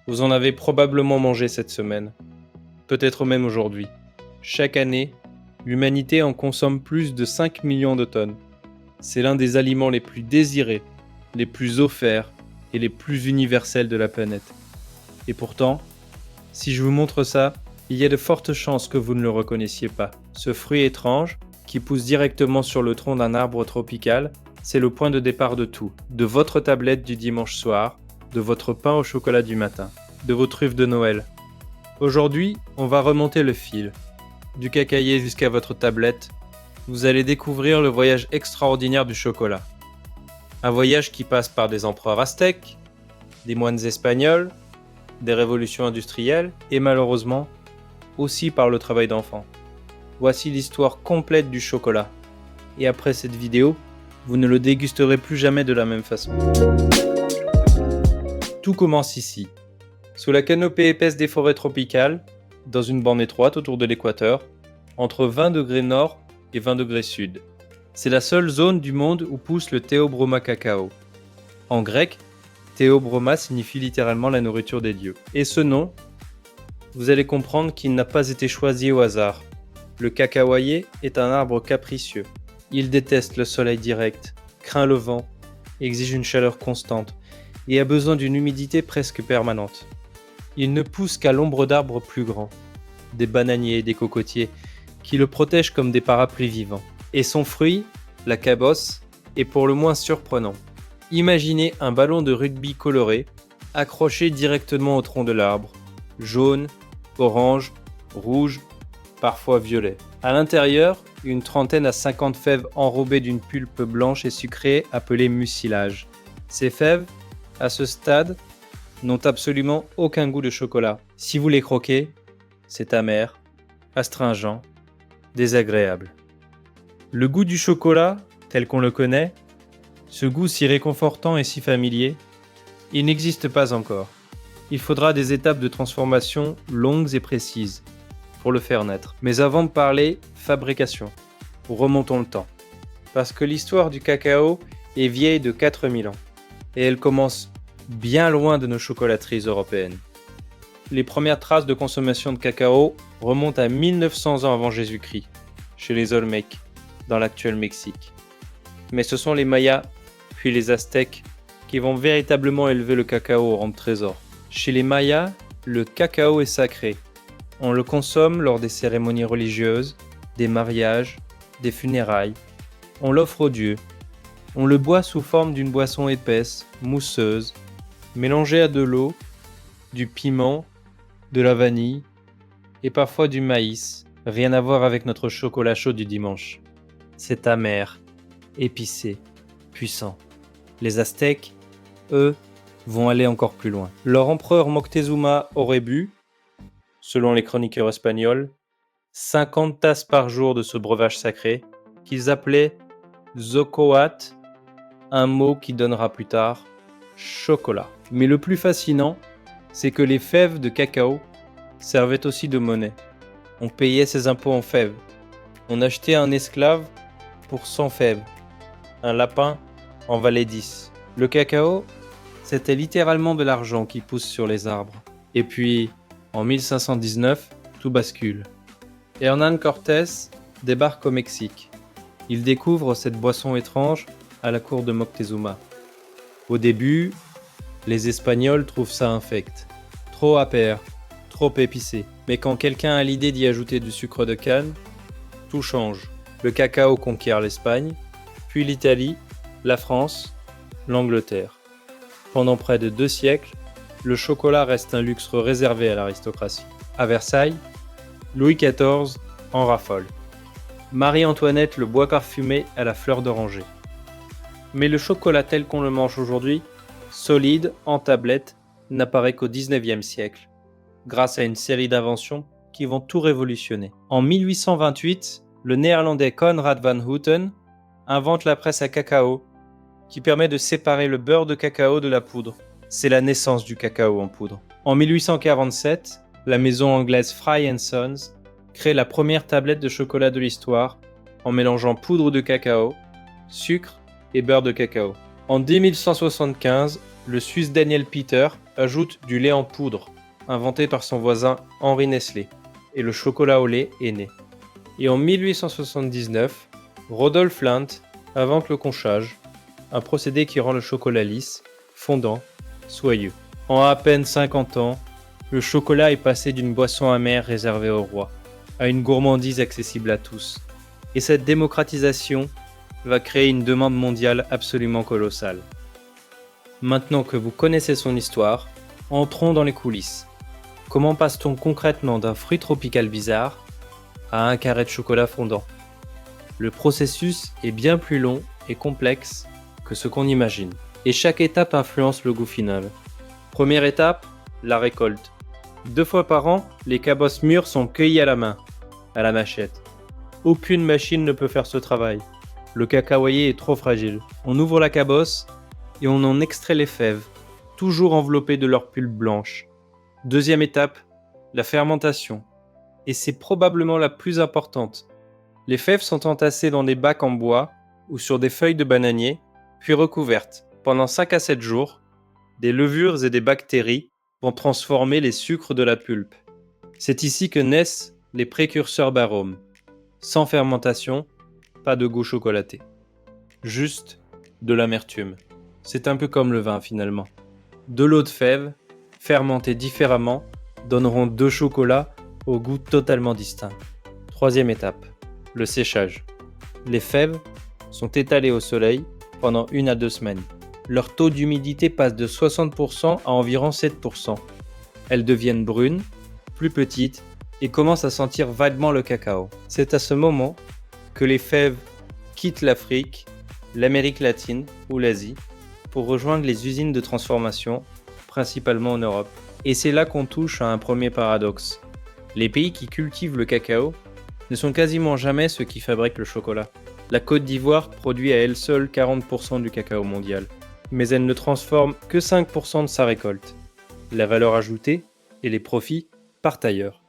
Vous en avez probablement mangé cette semaine, peut-être même aujourd'hui. Chaque année, l'humanité en consomme plus de 5 millions de tonnes. C'est l'un des aliments les plus désirés, les plus offerts et les plus universels de la planète. Et pourtant, si je vous montre ça, il y a de fortes chances que vous ne le reconnaissiez pas. Ce fruit étrange, qui pousse directement sur le tronc d'un arbre tropical, c'est le point de départ de tout. De votre tablette du dimanche soir, de votre pain au chocolat du matin, de vos truffes de Noël. Aujourd'hui, on va remonter le fil. Du cacaïer jusqu'à votre tablette, vous allez découvrir le voyage extraordinaire du chocolat. Un voyage qui passe par des empereurs aztèques, des moines espagnols, des révolutions industrielles et malheureusement aussi par le travail d'enfants. Voici l'histoire complète du chocolat. Et après cette vidéo, vous ne le dégusterez plus jamais de la même façon. Tout commence ici, sous la canopée épaisse des forêts tropicales, dans une bande étroite autour de l'équateur, entre 20 degrés nord et 20 degrés sud. C'est la seule zone du monde où pousse le Theobroma cacao. En grec, Theobroma signifie littéralement la nourriture des dieux. Et ce nom, vous allez comprendre qu'il n'a pas été choisi au hasard. Le cacaoyer est un arbre capricieux. Il déteste le soleil direct, craint le vent, exige une chaleur constante et a besoin d'une humidité presque permanente. Il ne pousse qu'à l'ombre d'arbres plus grands, des bananiers et des cocotiers, qui le protègent comme des parapluies vivants. Et son fruit, la cabosse, est pour le moins surprenant. Imaginez un ballon de rugby coloré, accroché directement au tronc de l'arbre, jaune, orange, rouge, parfois violet. À l'intérieur, une trentaine à 50 fèves enrobées d'une pulpe blanche et sucrée appelée mucilage. Ces fèves, à ce stade, n'ont absolument aucun goût de chocolat. Si vous les croquez, c'est amer, astringent, désagréable. Le goût du chocolat, tel qu'on le connaît, ce goût si réconfortant et si familier, il n'existe pas encore. Il faudra des étapes de transformation longues et précises pour le faire naître. Mais avant de parler fabrication, remontons le temps. Parce que l'histoire du cacao est vieille de 4000 ans. Et elle commence bien loin de nos chocolateries européennes. Les premières traces de consommation de cacao remontent à 1900 ans avant Jésus-Christ, chez les Olmèques, dans l'actuel Mexique. Mais ce sont les Mayas, puis les Aztèques, qui vont véritablement élever le cacao au rang de trésor. Chez les Mayas, le cacao est sacré. On le consomme lors des cérémonies religieuses, des mariages, des funérailles. On l'offre aux dieux. On le boit sous forme d'une boisson épaisse, mousseuse, mélangée à de l'eau, du piment, de la vanille et parfois du maïs. Rien à voir avec notre chocolat chaud du dimanche. C'est amer, épicé, puissant. Les Aztèques, eux, vont aller encore plus loin. Leur empereur Moctezuma aurait bu, selon les chroniqueurs espagnols, 50 tasses par jour de ce breuvage sacré qu'ils appelaient zocoat, un mot qui donnera plus tard chocolat. Mais le plus fascinant, c'est que les fèves de cacao servaient aussi de monnaie. On payait ses impôts en fèves. On achetait un esclave pour 100 fèves. Un lapin en valait 10. Le cacao, c'était littéralement de l'argent qui pousse sur les arbres. Et puis, en 1519, tout bascule. Hernán Cortés débarque au Mexique. Il découvre cette boisson étrange à la cour de Moctezuma. Au début, les Espagnols trouvent ça infect, trop amer, trop épicé. Mais quand quelqu'un a l'idée d'y ajouter du sucre de canne, tout change. Le cacao conquiert l'Espagne, puis l'Italie, la France, l'Angleterre. Pendant près de 2 siècles, le chocolat reste un luxe réservé à l'aristocratie. À Versailles, Louis XIV en raffole. Marie-Antoinette le boit parfumé à la fleur d'oranger. Mais le chocolat tel qu'on le mange aujourd'hui, solide, en tablette, n'apparaît qu'au XIXe siècle, grâce à une série d'inventions qui vont tout révolutionner. En 1828, le néerlandais Konrad van Houten invente la presse à cacao, qui permet de séparer le beurre de cacao de la poudre. C'est la naissance du cacao en poudre. En 1847, la maison anglaise Fry & Sons crée la première tablette de chocolat de l'histoire en mélangeant poudre de cacao, sucre et beurre de cacao. En 2175, le Suisse Daniel Peter ajoute du lait en poudre, inventé par son voisin Henri Nestlé, et le chocolat au lait est né. Et en 1879, Rodolphe Lindt invente le conchage, un procédé qui rend le chocolat lisse, fondant, soyeux. En à peine 50 ans, le chocolat est passé d'une boisson amère réservée aux rois à une gourmandise accessible à tous. Et cette démocratisation va créer une demande mondiale absolument colossale. Maintenant que vous connaissez son histoire, entrons dans les coulisses. Comment passe-t-on concrètement d'un fruit tropical bizarre à un carré de chocolat fondant ? Le processus est bien plus long et complexe que ce qu'on imagine. Et chaque étape influence le goût final. Première étape, la récolte. 2 fois par an, les cabosses mûres sont cueillies à la main, à la machette. Aucune machine ne peut faire ce travail. Le cacaoyer est trop fragile. On ouvre la cabosse et on en extrait les fèves, toujours enveloppées de leur pulpe blanche. Deuxième étape, la fermentation. Et c'est probablement la plus importante. Les fèves sont entassées dans des bacs en bois ou sur des feuilles de bananier, puis recouvertes. Pendant 5 à 7 jours, des levures et des bactéries vont transformer les sucres de la pulpe. C'est ici que naissent les précurseurs d'arômes. Sans fermentation, pas de goût chocolaté. Juste de l'amertume. C'est un peu comme le vin finalement. 2 lots de fèves, fermentés différemment, donneront 2 chocolats au goût totalement distinct. Troisième étape, le séchage. Les fèves sont étalées au soleil pendant 1 à 2 semaines. Leur taux d'humidité passe de 60% à environ 7%. Elles deviennent brunes, plus petites et commencent à sentir vaguement le cacao. C'est à ce moment que les fèves quittent l'Afrique, l'Amérique latine ou l'Asie pour rejoindre les usines de transformation, principalement en Europe. Et c'est là qu'on touche à un premier paradoxe. Les pays qui cultivent le cacao ne sont quasiment jamais ceux qui fabriquent le chocolat. La Côte d'Ivoire produit à elle seule 40% du cacao mondial, mais elle ne transforme que 5% de sa récolte. La valeur ajoutée et les profits partent ailleurs.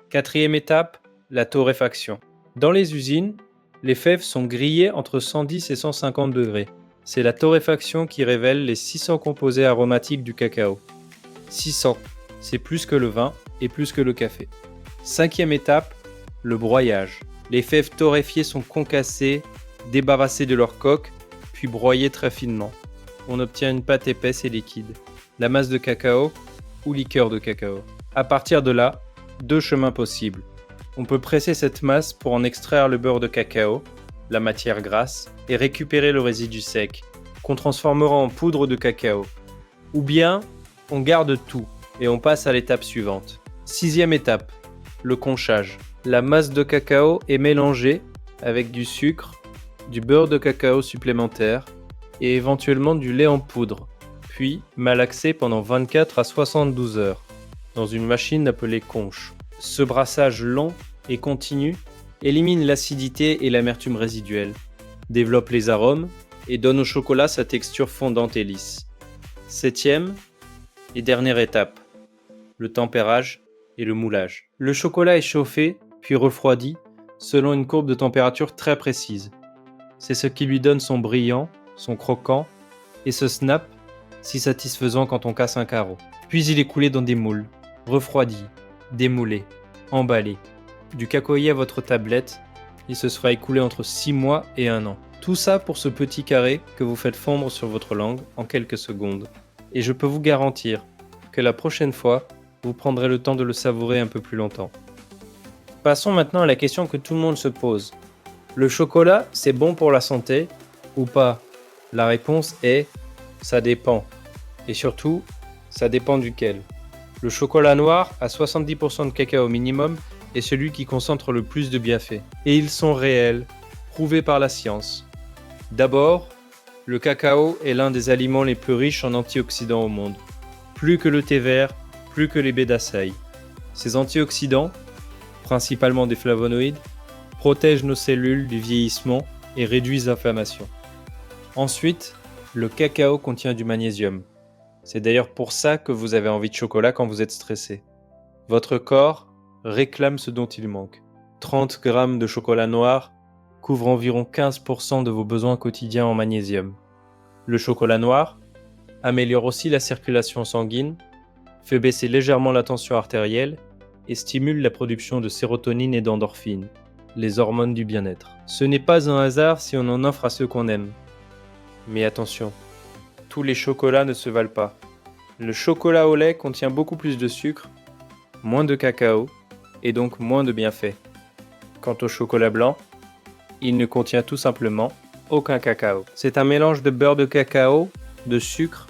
Quatrième étape, la torréfaction. Dans les usines, les fèves sont grillées entre 110 et 150 degrés. C'est la torréfaction qui révèle les 600 composés aromatiques du cacao. 600, c'est plus que le vin et plus que le café. Cinquième étape, le broyage. Les fèves torréfiées sont concassées, débarrassées de leur coque, puis broyées très finement. On obtient une pâte épaisse et liquide, la masse de cacao ou liqueur de cacao. À partir de là, 2 chemins possibles. On peut presser cette masse pour en extraire le beurre de cacao, la matière grasse, et récupérer le résidu sec, qu'on transformera en poudre de cacao. Ou bien, on garde tout et on passe à l'étape suivante. Sixième étape, le conchage. La masse de cacao est mélangée avec du sucre, du beurre de cacao supplémentaire et éventuellement du lait en poudre, puis malaxé pendant 24 à 72 heures dans une machine appelée conche. Ce brassage lent et continu élimine l'acidité et l'amertume résiduelle, développe les arômes et donne au chocolat sa texture fondante et lisse. Septième et dernière étape, le tempérage et le moulage. Le chocolat est chauffé puis refroidi selon une courbe de température très précise. C'est ce qui lui donne son brillant, son croquant et ce snap si satisfaisant quand on casse un carreau. Puis il est coulé dans des moules, refroidi, démoulé, emballé. Du cacaoyer à votre tablette, il se sera écoulé entre 6 mois et 1 an. Tout ça pour ce petit carré que vous faites fondre sur votre langue en quelques secondes. Et je peux vous garantir que la prochaine fois, vous prendrez le temps de le savourer un peu plus longtemps. Passons maintenant à la question que tout le monde se pose. Le chocolat, c'est bon pour la santé ou pas ? La réponse est « ça dépend ». Et surtout, ça dépend duquel. Le chocolat noir à 70% de cacao minimum est celui qui concentre le plus de bienfaits. Et ils sont réels, prouvés par la science. D'abord, le cacao est l'un des aliments les plus riches en antioxydants au monde. Plus que le thé vert, plus que les baies d'açaï. Ces antioxydants, principalement des flavonoïdes, protègent nos cellules du vieillissement et réduisent l'inflammation. Ensuite, le cacao contient du magnésium. C'est d'ailleurs pour ça que vous avez envie de chocolat quand vous êtes stressé. Votre corps réclame ce dont il manque. 30 grammes de chocolat noir couvrent environ 15% de vos besoins quotidiens en magnésium. Le chocolat noir, améliore aussi la circulation sanguine, fait baisser légèrement la tension artérielle et stimule la production de sérotonine et d'endorphine, les hormones du bien-être. Ce n'est pas un hasard si on en offre à ceux qu'on aime. Mais attention, tous les chocolats ne se valent pas. Le chocolat au lait contient beaucoup plus de sucre, moins de cacao et donc moins de bienfaits. Quant au chocolat blanc, il ne contient tout simplement aucun cacao. C'est un mélange de beurre de cacao, de sucre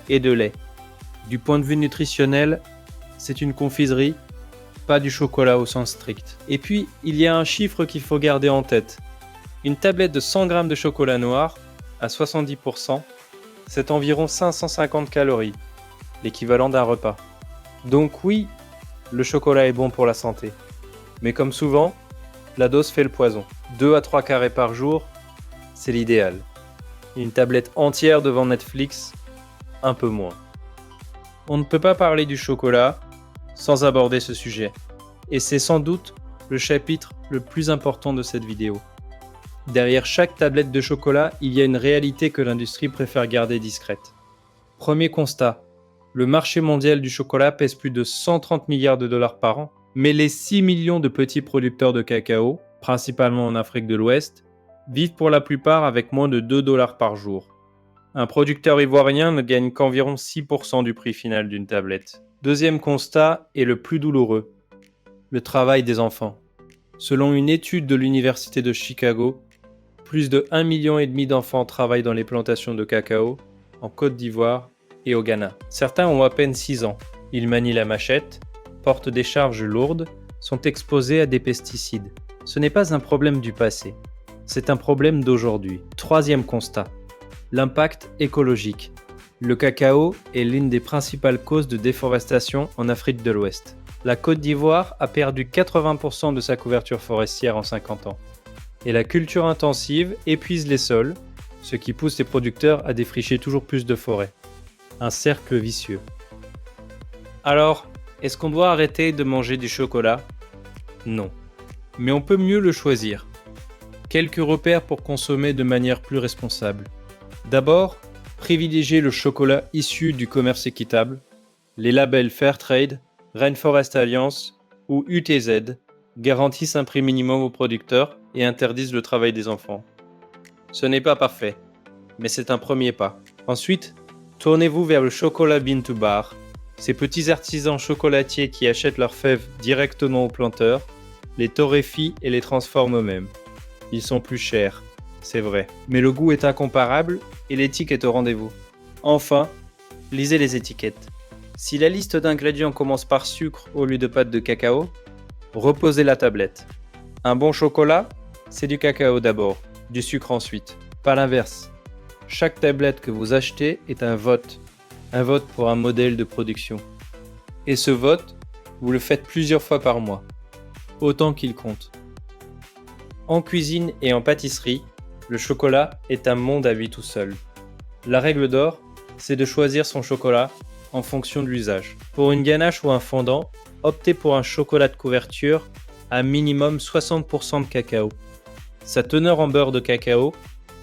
et de lait. Du point de vue nutritionnel, c'est une confiserie, pas du chocolat au sens strict. Et puis, il y a un chiffre qu'il faut garder en tête. Une tablette de 100 g de chocolat noir, à 70%, c'est environ 550 calories, l'équivalent d'un repas. Donc oui, le chocolat est bon pour la santé. Mais comme souvent, la dose fait le poison. 2 à 3 carrés par jour, c'est l'idéal. Une tablette entière devant Netflix, un peu moins. On ne peut pas parler du chocolat sans aborder ce sujet. Et c'est sans doute le chapitre le plus important de cette vidéo. Derrière chaque tablette de chocolat, il y a une réalité que l'industrie préfère garder discrète. Premier constat, le marché mondial du chocolat pèse plus de 130 milliards de dollars par an, mais les 6 millions de petits producteurs de cacao, principalement en Afrique de l'Ouest, vivent pour la plupart avec moins de 2 dollars par jour. Un producteur ivoirien ne gagne qu'environ 6% du prix final d'une tablette. Deuxième constat est le plus douloureux, le travail des enfants. Selon une étude de l'Université de Chicago, plus de 1,5 million d'enfants travaillent dans les plantations de cacao, en Côte d'Ivoire et au Ghana. Certains ont à peine 6 ans. Ils manient la machette, portent des charges lourdes, sont exposés à des pesticides. Ce n'est pas un problème du passé, c'est un problème d'aujourd'hui. Troisième constat, l'impact écologique. Le cacao est l'une des principales causes de déforestation en Afrique de l'Ouest. La Côte d'Ivoire a perdu 80% de sa couverture forestière en 50 ans. Et la culture intensive épuise les sols, ce qui pousse les producteurs à défricher toujours plus de forêts. Un cercle vicieux. Alors, est-ce qu'on doit arrêter de manger du chocolat ? Non. Mais on peut mieux le choisir. Quelques repères pour consommer de manière plus responsable. D'abord, privilégiez le chocolat issu du commerce équitable, les labels Fairtrade, Rainforest Alliance ou UTZ garantissent un prix minimum aux producteurs et interdisent le travail des enfants. Ce n'est pas parfait, mais c'est un premier pas. Ensuite, tournez-vous vers le chocolat bean to bar, ces petits artisans chocolatiers qui achètent leurs fèves directement aux planteurs, les torréfient et les transforment eux-mêmes. Ils sont plus chers, c'est vrai, mais le goût est incomparable et l'éthique est au rendez-vous. Enfin, lisez les étiquettes. Si la liste d'ingrédients commence par sucre au lieu de pâte de cacao, reposez la tablette. Un bon chocolat, c'est du cacao d'abord, du sucre ensuite, pas l'inverse. Chaque tablette que vous achetez est un vote pour un modèle de production. Et ce vote, vous le faites plusieurs fois par mois, autant qu'il compte. En cuisine et en pâtisserie, le chocolat est un monde à lui tout seul. La règle d'or, c'est de choisir son chocolat en fonction de l'usage. Pour une ganache ou un fondant, optez pour un chocolat de couverture à minimum 60% de cacao. Sa teneur en beurre de cacao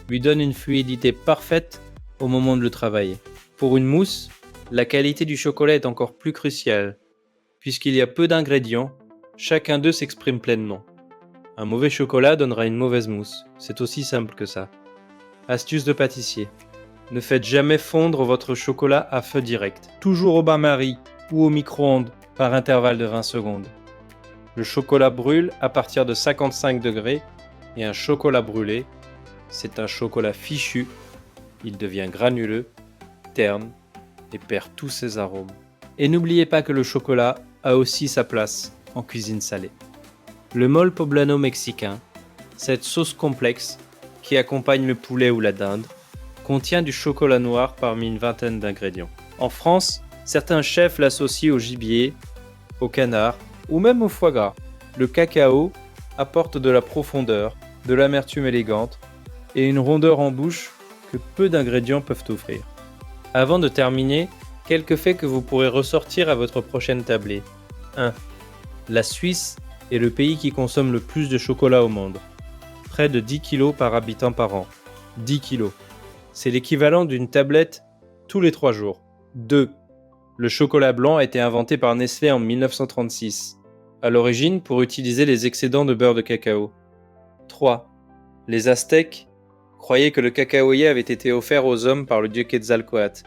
lui donne une fluidité parfaite au moment de le travailler. Pour une mousse, la qualité du chocolat est encore plus cruciale, puisqu'il y a peu d'ingrédients, chacun d'eux s'exprime pleinement. Un mauvais chocolat donnera une mauvaise mousse, c'est aussi simple que ça. Astuce de pâtissier. Ne faites jamais fondre votre chocolat à feu direct, toujours au bain-marie ou au micro-ondes par intervalle de 20 secondes. Le chocolat brûle à partir de 55 degrés et un chocolat brûlé, c'est un chocolat fichu, il devient granuleux, terne et perd tous ses arômes. Et n'oubliez pas que le chocolat a aussi sa place en cuisine salée. Le mole poblano mexicain, cette sauce complexe qui accompagne le poulet ou la dinde, contient du chocolat noir parmi une vingtaine d'ingrédients. En France, certains chefs l'associent au gibier, au canard ou même au foie gras. Le cacao apporte de la profondeur, de l'amertume élégante et une rondeur en bouche que peu d'ingrédients peuvent offrir. Avant de terminer, quelques faits que vous pourrez ressortir à votre prochaine tablée. 1. La Suisse est le pays qui consomme le plus de chocolat au monde. Près de 10 kg par habitant par an. 10 kg. C'est l'équivalent d'une tablette tous les 3 jours. 2. Le chocolat blanc a été inventé par Nestlé en 1936, à l'origine pour utiliser les excédents de beurre de cacao. 3. Les Aztèques croyaient que le cacaoyer avait été offert aux hommes par le dieu Quetzalcoatl,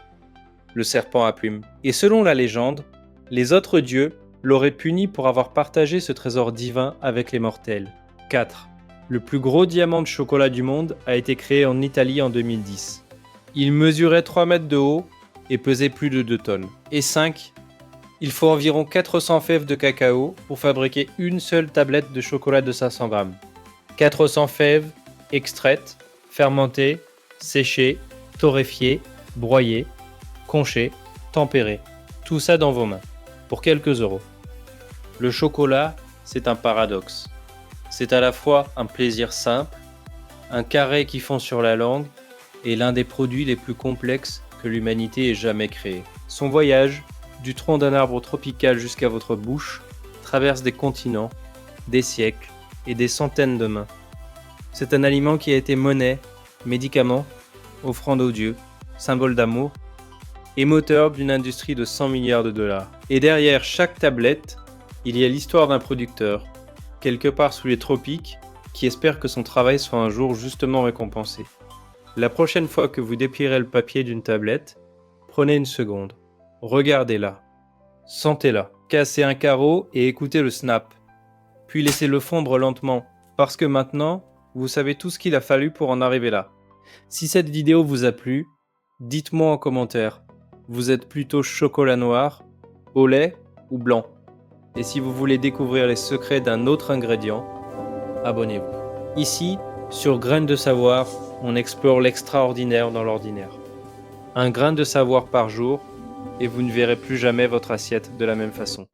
le serpent à plumes. Et selon la légende, les autres dieux l'auraient puni pour avoir partagé ce trésor divin avec les mortels. 4. Le plus gros diamant de chocolat du monde a été créé en Italie en 2010. Il mesurait 3 mètres de haut et pesait plus de 2 tonnes. Et 5. Il faut environ 400 fèves de cacao pour fabriquer une seule tablette de chocolat de 500 grammes. 400 fèves extraites, fermentées, séchées, torréfiées, broyées, conchées, tempérées. Tout ça dans vos mains, pour quelques euros. Le chocolat, c'est un paradoxe. C'est à la fois un plaisir simple, un carré qui fond sur la langue et l'un des produits les plus complexes que l'humanité ait jamais créé. Son voyage, du tronc d'un arbre tropical jusqu'à votre bouche, traverse des continents, des siècles et des centaines de mains. C'est un aliment qui a été monnaie, médicament, offrande aux dieux, symbole d'amour et moteur d'une industrie de 100 milliards de dollars. Et derrière chaque tablette, il y a l'histoire d'un producteur, quelque part sous les tropiques, qui espère que son travail soit un jour justement récompensé. La prochaine fois que vous déplierez le papier d'une tablette, prenez une seconde, regardez-la, sentez-la, cassez un carreau et écoutez le snap, puis laissez-le fondre lentement, parce que maintenant, vous savez tout ce qu'il a fallu pour en arriver là. Si cette vidéo vous a plu, dites-moi en commentaire, vous êtes plutôt chocolat noir, au lait ou blanc? Et si vous voulez découvrir les secrets d'un autre ingrédient, abonnez-vous. Ici, sur Graines de Savoir, on explore l'extraordinaire dans l'ordinaire. Un grain de savoir par jour, et vous ne verrez plus jamais votre assiette de la même façon.